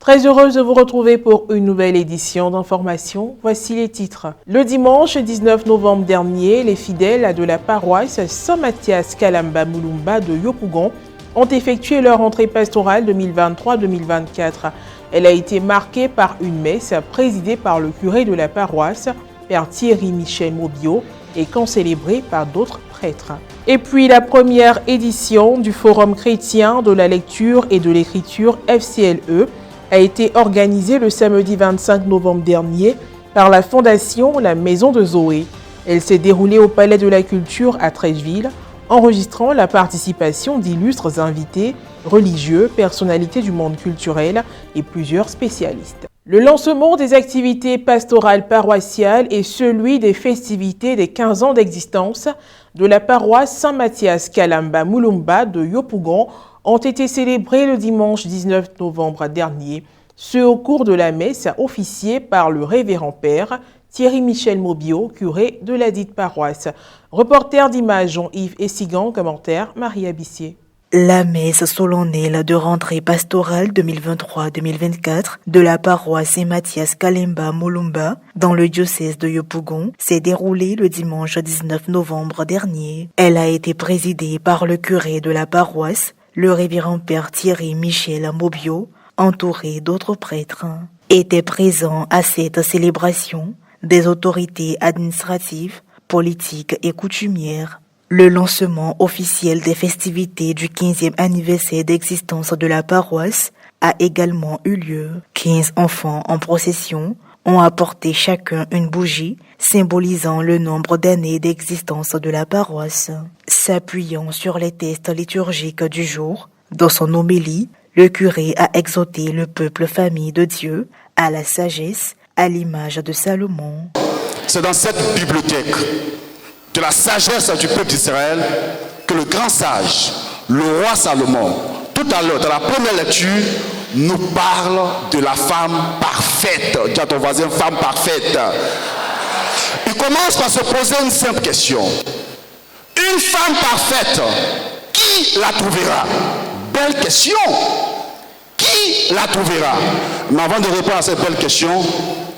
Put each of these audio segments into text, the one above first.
Très heureuse de vous retrouver pour une nouvelle édition d'information. Voici les titres. Le dimanche 19 novembre dernier, les fidèles de la paroisse Saint-Mathias Kalamba Mulumba de Yopougon ont effectué leur entrée pastorale 2023-2024. Elle a été marquée par une messe présidée par le curé de la paroisse, Père Thierry Michel Mobio, et concélébrée par d'autres prêtres. Et puis la première édition du Forum chrétien de la lecture et de l'écriture FCLE a été organisée le samedi 25 novembre dernier par la Fondation La Maison de Zoé. Elle s'est déroulée au Palais de la Culture à Treichville, enregistrant la participation d'illustres invités, religieux, personnalités du monde culturel et plusieurs spécialistes. Le lancement des activités pastorales paroissiales et celui des festivités des 15 ans d'existence de la paroisse Saint-Mathias Kalamba Mulumba de Yopougon ont été célébrés le dimanche 19 novembre dernier, ce au cours de la messe officiée par le révérend père Thierry Michel Mobio, curé de la dite paroisse. Reporter d'images Jean-Yves Essigan, commentaire Maria Bissier. La messe solennelle de rentrée pastorale 2023-2024 de la paroisse Saint-Mathias Kalamba Mulumba dans le diocèse de Yopougon s'est déroulée le dimanche 19 novembre dernier. Elle a été présidée par le curé de la paroisse, le révérend père Thierry Michel Mobio, entouré d'autres prêtres. Étaient présents à cette célébration des autorités administratives, politiques et coutumières. Le lancement officiel des festivités du 15e anniversaire d'existence de la paroisse a également eu lieu. 15 enfants en procession ont apporté chacun une bougie symbolisant le nombre d'années d'existence de la paroisse. S'appuyant sur les textes liturgiques du jour, dans son homélie, le curé a exhorté le peuple famille de Dieu à la sagesse, à l'image de Salomon. C'est dans cette bibliothèque de la sagesse du peuple d'Israël que le grand sage, le roi Salomon, tout à l'heure, dans la première lecture, nous parle de la femme parfaite. Dis à ton voisin, femme parfaite. Il commence par se poser une simple question. Une femme parfaite, qui la trouvera? Belle question. Qui la trouvera? Mais avant de répondre à cette belle question,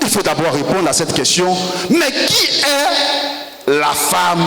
il faut d'abord répondre à cette question. Mais qui est la femme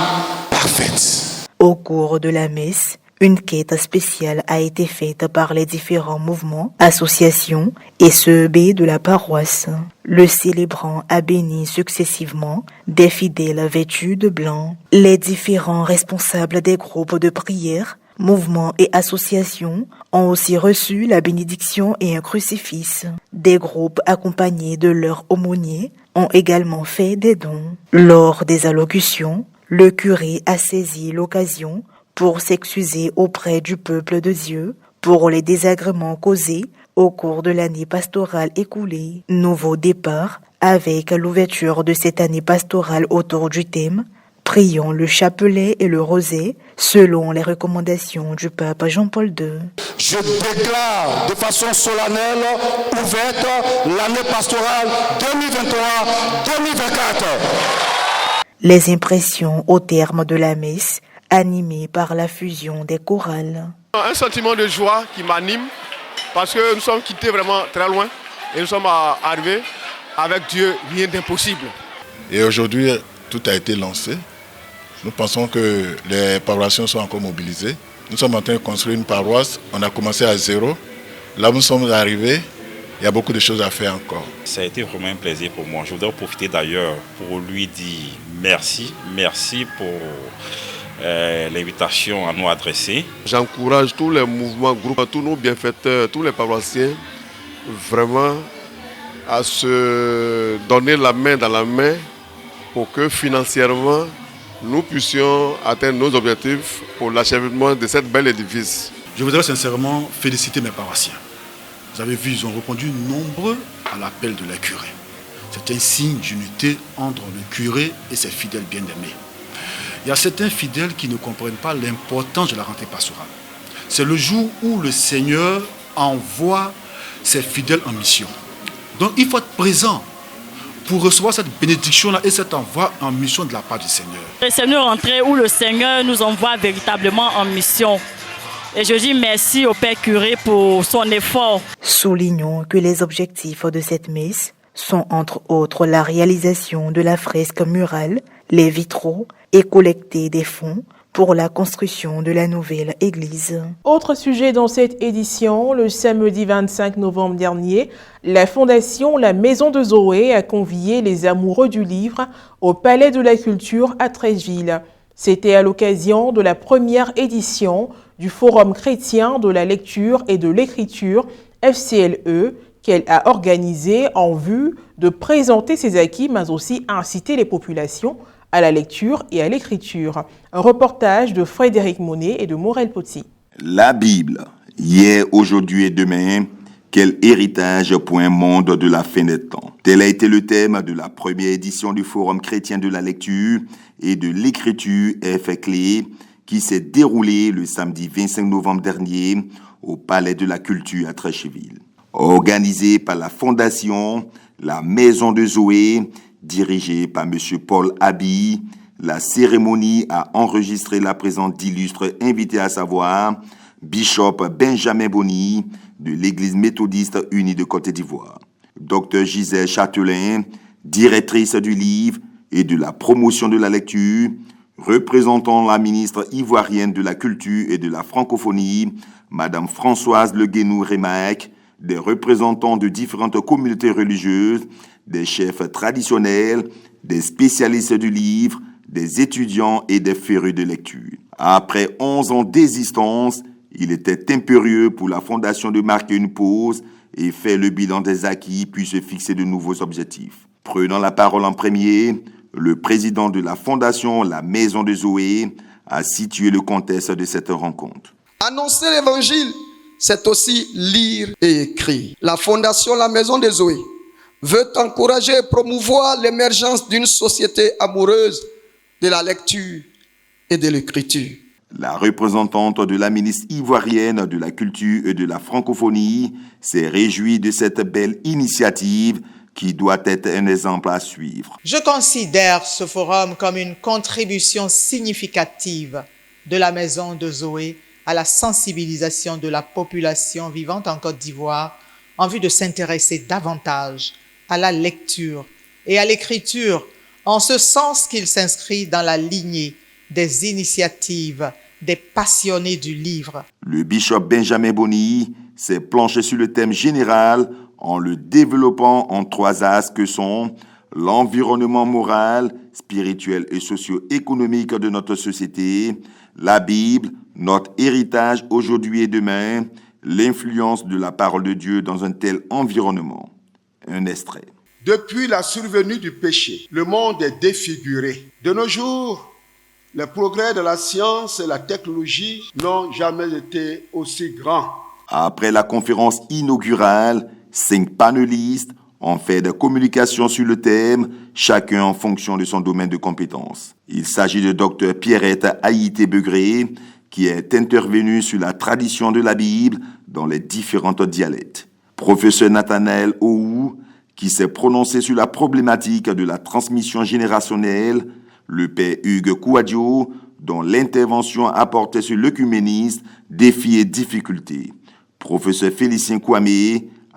parfaite? Au cours de la messe, une quête spéciale a été faite par les différents mouvements, associations et CEB de la paroisse. Le célébrant a béni successivement des fidèles vêtus de blanc. Les différents responsables des groupes de prière, mouvements et associations ont aussi reçu la bénédiction et un crucifix. Des groupes accompagnés de leurs aumôniers ont également fait des dons. Lors des allocutions, le curé a saisi l'occasion pour s'excuser auprès du peuple de Dieu pour les désagréments causés au cours de l'année pastorale écoulée. Nouveau départ avec l'ouverture de cette année pastorale autour du thème « Prions le chapelet et le rosaire selon les recommandations du pape Jean-Paul II ». Je déclare de façon solennelle ouverte l'année pastorale 2023-2024. Les impressions au terme de la messe, animées par la fusion des chorales. Un sentiment de joie qui m'anime parce que nous sommes quittés vraiment très loin et nous sommes arrivés avec Dieu, rien d'impossible. Et aujourd'hui, tout a été lancé. Nous pensons que les paroissiens sont encore mobilisés. Nous sommes en train de construire une paroisse. On a commencé à zéro. Là où nous sommes arrivés, il y a beaucoup de choses à faire encore. Ça a été vraiment un plaisir pour moi. Je voudrais profiter d'ailleurs pour lui dire merci. Merci pour l'invitation à nous adresser. J'encourage tous les mouvements, groupes, tous nos bienfaiteurs, tous les paroissiens, vraiment à se donner la main dans la main pour que financièrement, nous puissions atteindre nos objectifs pour l'achèvement de cette belle édifice. Je voudrais sincèrement féliciter mes paroissiens. Vous avez vu, ils ont répondu nombreux à l'appel de la curée. C'est un signe d'unité entre le curé et ses fidèles bien-aimés. Il y a certains fidèles qui ne comprennent pas l'importance de la rentrée pastorale. C'est le jour où le Seigneur envoie ses fidèles en mission. Donc il faut être présent pour recevoir cette bénédiction-là et cet envoi en mission de la part du Seigneur. C'est une rentrée où le Seigneur nous envoie véritablement en mission. Et je dis merci au Père curé pour son effort. Soulignons que les objectifs de cette messe sont entre autres la réalisation de la fresque murale, les vitraux et collecter des fonds pour la construction de la nouvelle église. Autre sujet dans cette édition, le samedi 25 novembre dernier, la fondation La Maison de Zoé a convié les amoureux du livre au Palais de la Culture à Treichville. C'était à l'occasion de la première édition du Forum chrétien de la lecture et de l'écriture FCLE qu'elle a organisé en vue de présenter ses acquis mais aussi inciter les populations à la lecture et à l'écriture. Un reportage de Frédéric Monet et de Morel Poti. La Bible, hier, aujourd'hui et demain, quel héritage pour un monde de la fin des temps. Tel a été le thème de la première édition du Forum chrétien de la lecture et de l'écriture FCLE qui s'est déroulé le samedi 25 novembre dernier au Palais de la Culture à Treichville. Organisé par la Fondation La Maison de Zoé, dirigée par M. Paul Abi, la cérémonie a enregistré la présence d'illustres invités, à savoir Bishop Benjamin Boni de l'Église méthodiste unie de Côte d'Ivoire, Dr Gisèle Châtelain, directrice du livre et de la promotion de la lecture, représentant la ministre ivoirienne de la Culture et de la Francophonie, Madame Françoise Le Guénou-Rémac, des représentants de différentes communautés religieuses, des chefs traditionnels, des spécialistes du livre, des étudiants et des férus de lecture. Après 11 ans d'existence, il était impérieux pour la Fondation de marquer une pause et faire le bilan des acquis puis se fixer de nouveaux objectifs. Prenant la parole en premier, le président de la Fondation La Maison de Zoé a situé le contexte de cette rencontre. Annoncer l'évangile, c'est aussi lire et écrire. La Fondation La Maison de Zoé veut encourager et promouvoir l'émergence d'une société amoureuse de la lecture et de l'écriture. La représentante de la ministre ivoirienne de la Culture et de la Francophonie s'est réjouie de cette belle initiative qui doit être un exemple à suivre. Je considère ce forum comme une contribution significative de la Maison de Zoé à la sensibilisation de la population vivante en Côte d'Ivoire en vue de s'intéresser davantage à la lecture et à l'écriture, en ce sens qu'il s'inscrit dans la lignée des initiatives des passionnés du livre. Le bishop Benjamin Boni s'est penché sur le thème général en le développant en 3 axes que sont l'environnement moral, spirituel et socio-économique de notre société, la Bible, notre héritage aujourd'hui et demain, l'influence de la parole de Dieu dans un tel environnement. Un extrait. Depuis la survenue du péché, le monde est défiguré. De nos jours, les progrès de la science et la technologie n'ont jamais été aussi grands. Après la conférence inaugurale, 5 panélistes ont fait des communications sur le thème, chacun en fonction de son domaine de compétence. Il s'agit de Dr Pierrette Haïté-Begré, qui est intervenu sur la tradition de la Bible dans les différents dialectes. Professeur Nathanaël Oou, qui s'est prononcé sur la problématique de la transmission générationnelle, le père Hugues Kouadio, dont l'intervention apportait sur l'œcuménisme, défis et difficultés. Professeur Félicien Kouame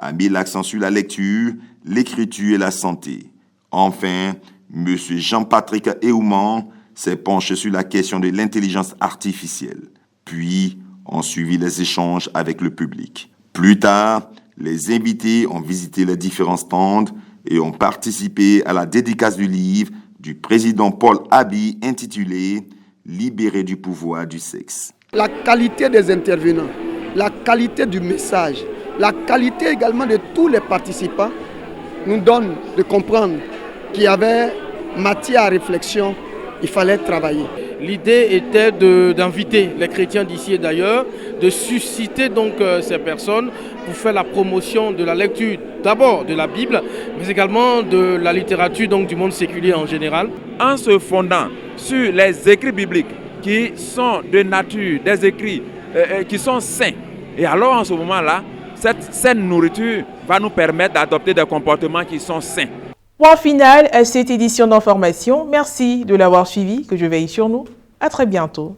a mis l'accent sur la lecture, l'écriture et la santé. Enfin, M. Jean-Patrick Eouman s'est penché sur la question de l'intelligence artificielle. Puis, ont suivi les échanges avec le public. Plus tard, les invités ont visité les différents stands et ont participé à la dédicace du livre du président Paul Abi intitulé « Libéré du pouvoir du sexe ». La qualité des intervenants, la qualité du message, la qualité également de tous les participants nous donne de comprendre qu'il y avait matière à réflexion, il fallait travailler. L'idée était d'inviter les chrétiens d'ici et d'ailleurs, de susciter donc ces personnes pour faire la promotion de la lecture, d'abord de la Bible, mais également de la littérature donc du monde séculier en général. En se fondant sur les écrits bibliques qui sont de nature, des écrits qui sont sains, et alors en ce moment-là, cette saine nourriture va nous permettre d'adopter des comportements qui sont sains. Point final à cette édition d'information. Merci de l'avoir suivi, que je veille sur nous. À très bientôt.